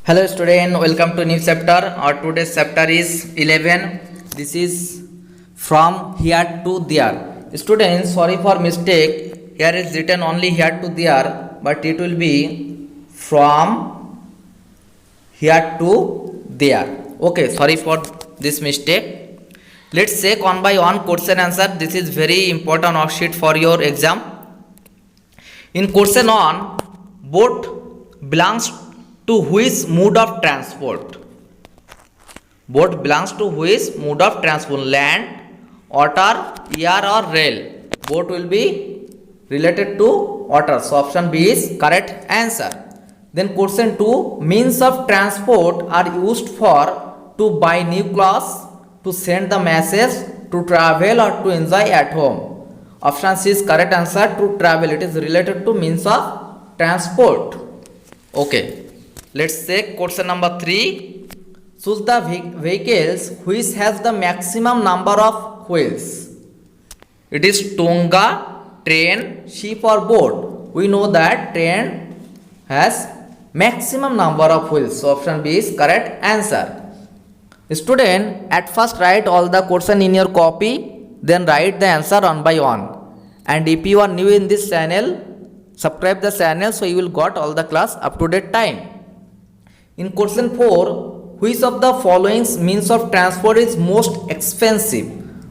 Hello student, welcome to new chapter. Our today's chapter is 11. This is from here to there. Students, sorry for mistake. Here is written only here to there, but it will be from here to there. Okay, sorry for this mistake. Let's check one by one question answer. This is very important worksheet for your exam. In question 1, boat belongs to which mode of transport? Boat belongs to which mode of transport? Land, water, air or rail? Boat will be related to water. So option B is correct answer. Then question 2, means of transport are used for to buy new clothes, to send the message, to travel or to enjoy at home. Option C is correct answer, to travel. It is related to means of transport. Okay. Let's check question number 3. Choose the vehicles which has the maximum number of wheels. It is Tonga, train, ship or boat. We know that train has maximum number of wheels. So option B is correct answer. Student, at first write all the question in your copy, then write the answer one by one. And if you are new in this channel, subscribe the channel so you will got all the class up to date time. In question 4, which of the following means of transport is most expensive?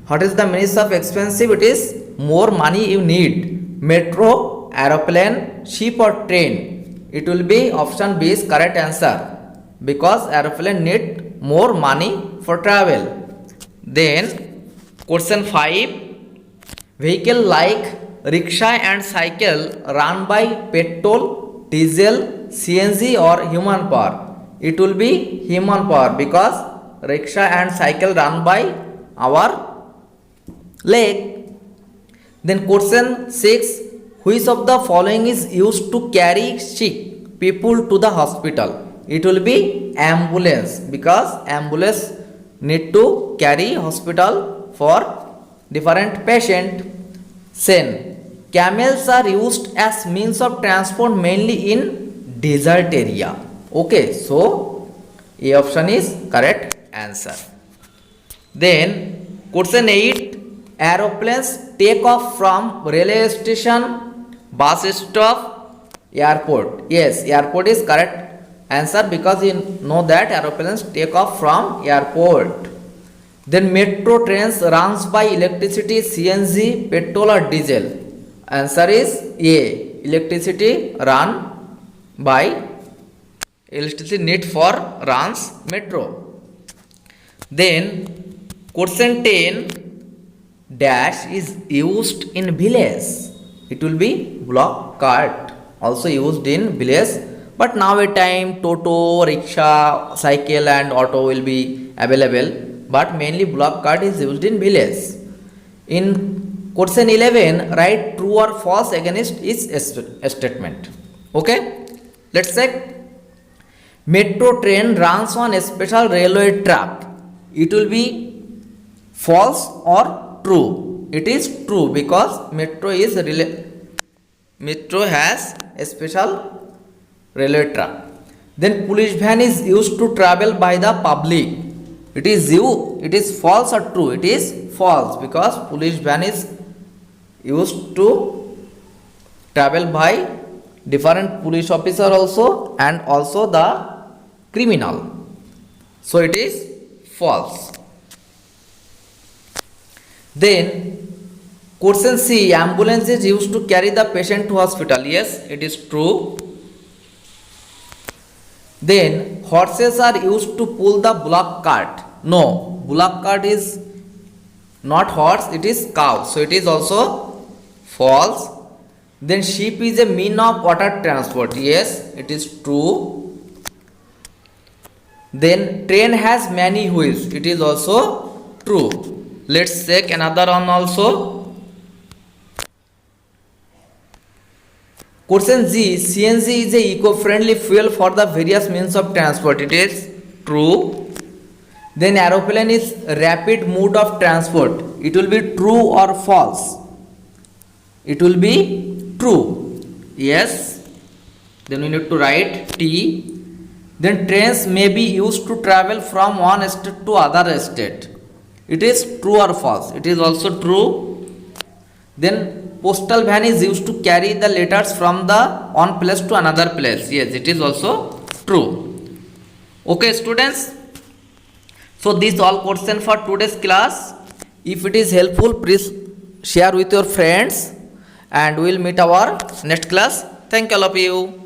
What is the means of expensive? It is more money you need. Metro, aeroplane, ship or train? It will be option B is correct answer, because aeroplane need more money for travel. Then question 5, vehicle like rickshaw and cycle run by petrol, diesel, CNG or human power? It will be human power, because rickshaw and cycle run by our leg. Then question 6, which of the following is used to carry sick people to the hospital? It will be ambulance, because ambulance need to carry hospital for different patient. Then camels are used as means of transport mainly in desert area. Okay, so A option is correct answer. Then question 8, aeroplanes take off from railway station, bus stop, airport. Yes, airport is correct answer, because you know that aeroplanes take off from airport. Then metro trains runs by electricity, CNG, petrol or diesel? Answer is A, electricity run by electricity need for runs metro. Then question 10, dash is used in village. It will be block cart, also used in village, but now a time toto, rickshaw, cycle and auto will be available, but mainly block cart is used in village. In question 11, write true or false against each statement. Okay, let's check. Metro train runs on a special railway track. It will be false or true? It is true, because metro has a special railway track. Then police van is used to travel by the public. It is false or true? It is false, because police van is used to travel by different police officer also, and also the criminal. So it is false. Then question C, ambulance is used to carry the patient to hospital. Yes, it is true. Then horses are used to pull the bullock cart. No, bullock cart is not horse, it is cow. So it is also false. Then ship is a mean of water transport. Yes, it is true. Then train has many wheels. It is also true. Let's check another one also. Question G, CNG is a eco-friendly fuel for the various means of transport. It is true. Then aeroplane is rapid mode of transport. It will be true or false? It will be true. Yes. Then we need to write T. then trains may be used to travel from one state to other state. It is true or false? It is also true. Then postal van is used to carry the letters from the one place to another place. Yes, it is also true. Okay students, so these all question for today's class. If it is helpful, please share with your friends, and we will meet our next class. Thank all of you.